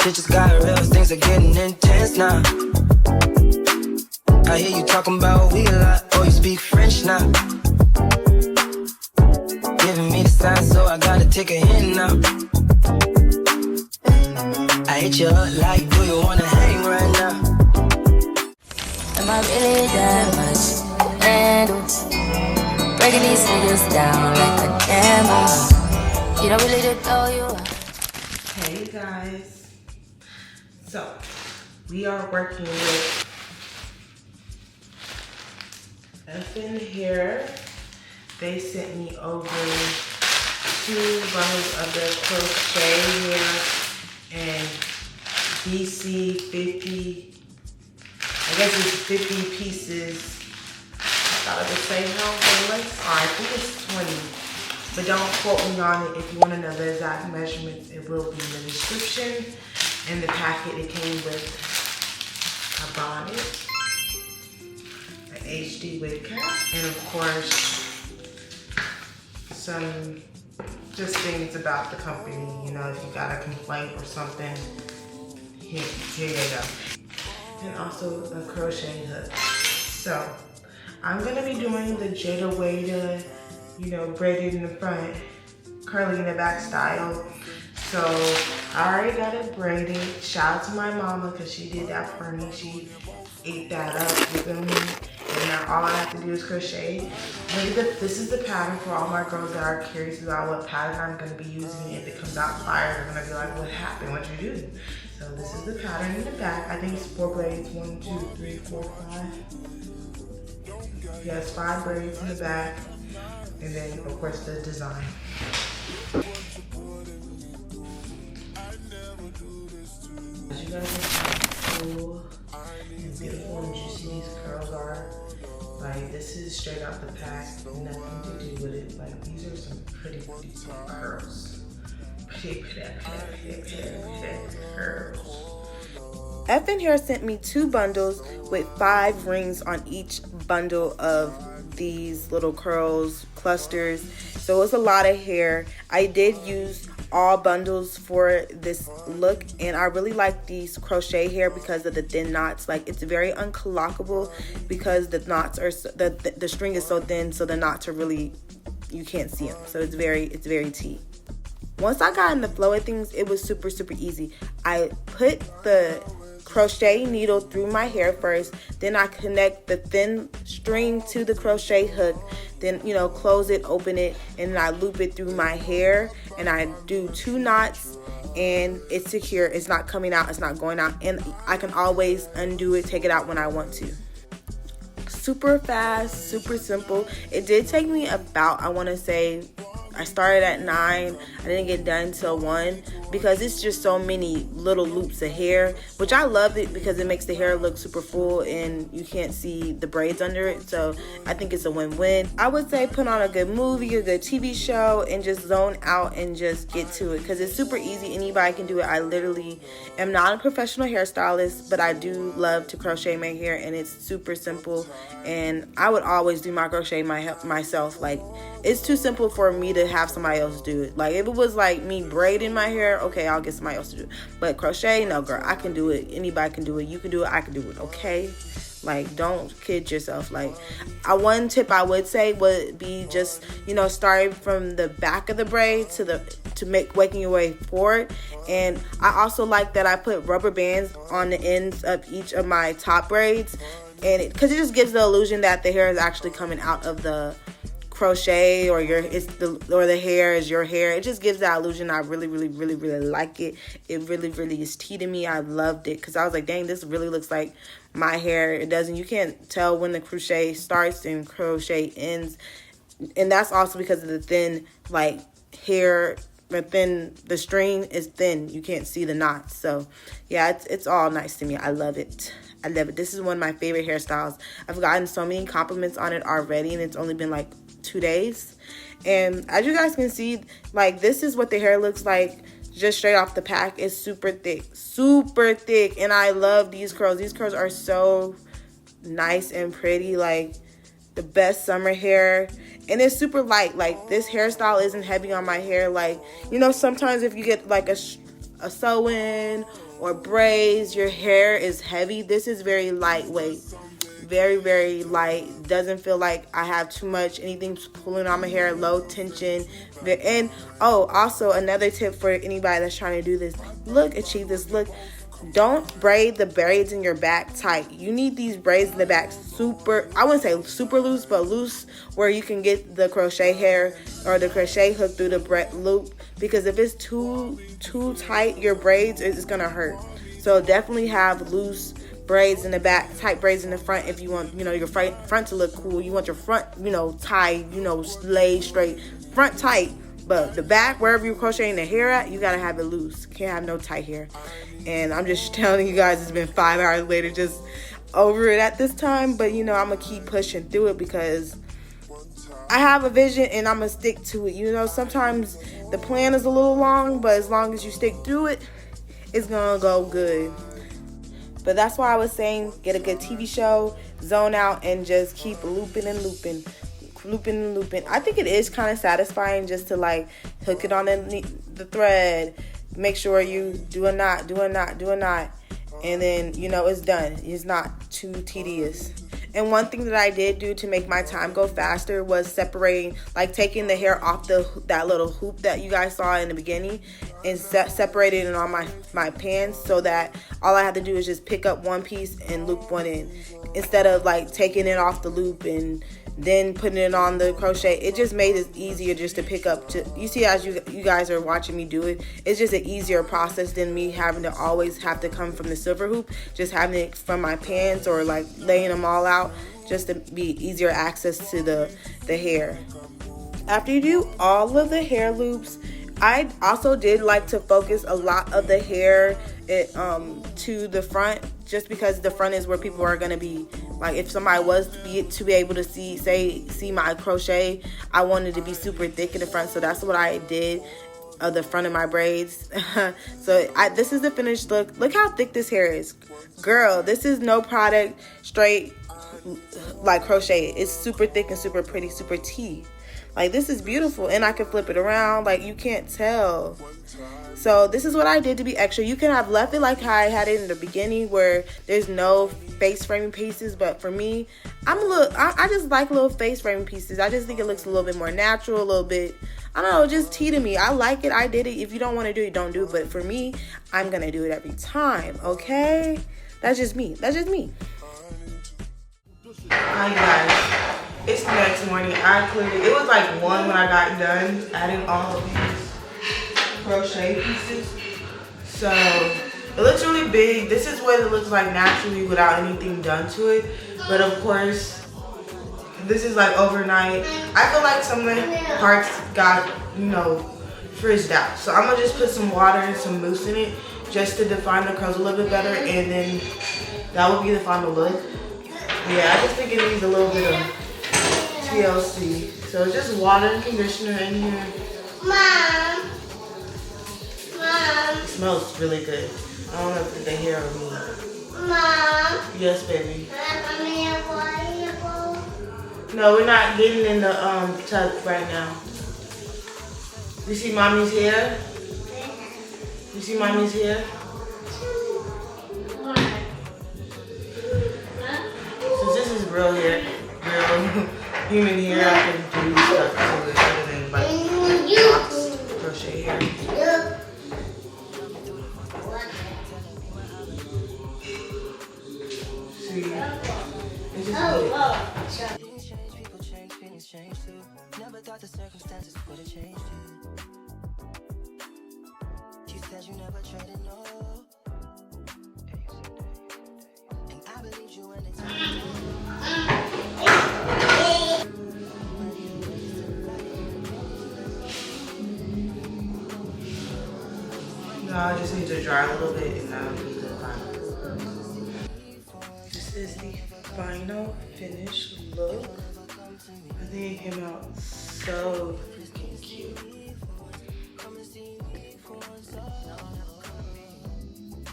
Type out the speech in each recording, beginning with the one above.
Shit just got real, things are getting intense now. I hear you talking about we a lot, oh you speak French now. Giving me the sign, so I gotta take a hint now. I hit you up like, do you wanna hang right now? Am I really that much to handle? Breaking these niggas down like a demo. You don't really know you are. Hey guys, so we are working with Ft.ELFIN here. They sent me over 2 bundles of their crochet here and BC 50, I guess it's 50 pieces. I thought it would say how much, or I think it's 20. But don't quote me on it. If you want to know the exact measurements, it will be in the description. In the packet, it came with a bonnet, an HD wig cap, and of course, some just things about the company. You know, if you got a complaint or something, here you go. And also a crochet hook. So, I'm going to be doing the Jayda Wayda, you know, braided in the front, curly in the back style. So I already got it braided. Shout out to my mama because she did that for me. She ate that up, you feel me? And now all I have to do is crochet. This is the pattern for all my girls that are curious about what pattern I'm going to be using. If it comes out fire, they're going to be like, what happened? What you do? So this is the pattern in the back. I think it's 4 braids. 1, 2, 3, 4, 5. Yes, 5 braids in the back. And then, of course, the design. As you guys can see how cool and beautiful and juicy these curls are. Like, this is straight out the pack. Nothing to do with it. Like, these are some pretty curls. Pretty curls. Ft.ELFIN here sent me 2 bundles with 5 rings on each bundle of these little curls, clusters. So it's a lot of hair. I did use all bundles for this look, and I really like these crochet hair because of the thin knots. Like, it's very unclockable because the knots are the string is so thin, so the knots are really, you can't see them. So it's very tea. Once I got in the flow of things, it was super easy. I put the crochet needle through my hair first, then I connect the thin string to the crochet hook, then, you know, close it, open it, and then I loop it through my hair, and I do 2 knots, and it's secure. It's not coming out, it's not going out, and I can always undo it, take it out when I want to. Super fast, super simple. It did take me about, I want to say, I started at 9. I didn't get done till 1 because it's just so many little loops of hair, which I love it because it makes the hair look super full and you can't see the braids under it. So I think it's a win-win. I would say put on a good movie, a good TV show, and just zone out and just get to it because it's super easy. Anybody can do it. I literally am not a professional hairstylist, but I do love to crochet my hair, and it's super simple. And I would always do my crochet myself. Like, it's too simple for me to have somebody else do it. Like, if it was like me braiding my hair, okay, I'll get somebody else to do it. But crochet, no, girl, I can do it. Anybody can do it. You can do it. I can do it. Okay. Like, don't kid yourself. Like, one tip I would say would be just, you know, starting from the back of the braid to making your way forward. And I also like that I put rubber bands on the ends of each of my top braids, and because it just gives the illusion that the hair is actually coming out of the crochet, or the hair is your hair. It just gives that illusion. I really like it. It really is tea to me. I loved it because I was like, dang, this really looks like my hair. It doesn't, you can't tell when the crochet starts and crochet ends, and that's also because of the thin, like, hair. But then the string is thin, you can't see the knots. So yeah, it's all nice to me. I love it. I love it. This is one of my favorite hairstyles. I've gotten so many compliments on it already, and it's only been like 2 days. And as you guys can see, like, this is what the hair looks like just straight off the pack. It's super thick, and I love these curls. These curls are so nice and pretty, like the best summer hair. And it's super light. Like, this hairstyle isn't heavy on my hair. Like, you know, sometimes if you get like a sew-in or braids, your hair is heavy, this is very lightweight. Very, very light. Doesn't feel like I have too much anything pulling on my hair. Low tension. And oh, also another tip for anybody that's trying to do this look, achieve this look, don't braid the braids in your back tight. You need these braids in the back super, I wouldn't say super loose, but loose where you can get the crochet hair or the crochet hook through the loop, because if it's too tight, your braids is gonna hurt. So definitely have loose braids in the back, tight braids in the front if you want, you know, your front to look cool. You want your front, you know, tied, you know, laid straight, front tight, but the back, wherever you're crocheting the hair at, you gotta have it loose. Can't have no tight hair. And I'm just telling you guys, it's been 5 hours later, just over it at this time, but you know, I'm gonna keep pushing through it because I have a vision and I'm gonna stick to it. You know, sometimes the plan is a little long, but as long as you stick through it, it's gonna go good. But that's why I was saying, get a good TV show, zone out, and just keep looping and looping. Looping and looping. I think it is kind of satisfying just to like hook it on the thread, make sure you do a knot, and then, you know, it's done. It's not too tedious. And one thing that I did do to make my time go faster was separating, like taking the hair off that little hoop that you guys saw in the beginning and separating it on my pans, so that all I have to do is just pick up one piece and loop one in, instead of like taking it off the loop and then putting it on the crochet. It just made it easier just to pick up. You see, as you guys are watching me do it, it's just an easier process than me having to always have to come from the silver hoop, just having it from my pans or like laying them all out, just to be easier access to the hair. After you do all of the hair loops, I also did like to focus a lot of the hair to the front, just because the front is where people are going to be. Like if somebody was to be able to see my crochet, I wanted to be super thick in the front, so that's what I did of the front of my braids. So this is the finished look. Look how thick this hair is, girl. This is no product, straight like crochet. It's super thick and super pretty, super tea. Like, this is beautiful, and I can flip it around, like, you can't tell. So this is what I did to be extra. You can have left it like how I had it in the beginning, where there's no face framing pieces, but for me, I just like little face framing pieces. I just think it looks a little bit more natural, a little bit, I don't know, just tea to me. I like it, I did it. If you don't want to do it, don't do it, but for me, I'm gonna do it every time, okay? That's just me. Hi guys, it's the next morning. It was like 1 when I got done adding all of these crochet pieces. So it looks really big. This is what it looks like naturally without anything done to it. But of course, this is like overnight. I feel like some of the parts got, you know, frizzed out. So I'm gonna just put some water and some mousse in it just to define the curls a little bit better, and then that will be the final look. Yeah, I just think it needs a little bit of TLC. So just water and conditioner in here. Mom. It smells really good. I don't know if it's the hair or me. Mom. Yes, baby. No, we're not getting in the tub right now. You see mommy's hair? You see mommy's hair? Real hair, real human hair. I can do stuff to it other than like box crochet hair. See, it's just good. Never thought the circumstances would have changed you. You said you never traded no. And I believe you anytime. I just need to dry a little bit and that'll be the final. This is the final finished look. I think it came out so freaking cute.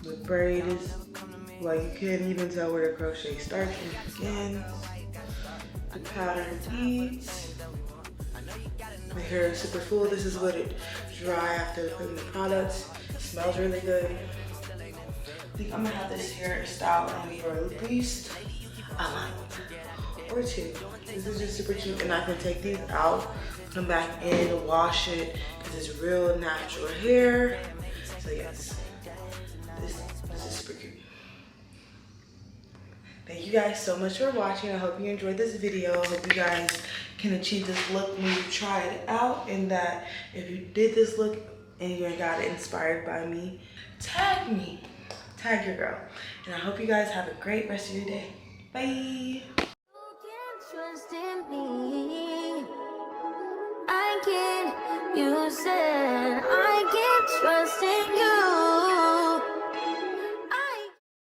The braid is like, you can't even tell where the crochet starts and begins. The pattern eats. My hair is super full. This is what it dry after putting the products. Smells really good. think I'm gonna have this hairstyle in for at least a month or two. This is just super cute, and I can take these out, put them back in, wash it, because it's real natural hair. So yes, this is super cute. Thank you guys so much for watching. I hope you enjoyed this video. I hope you guys can achieve this look when you try it out, and that if you did this look and you got it inspired by me, tag me, tag your girl. And I hope you guys have a great rest of your day. Bye. You can trust in me. I can, you said I can trust in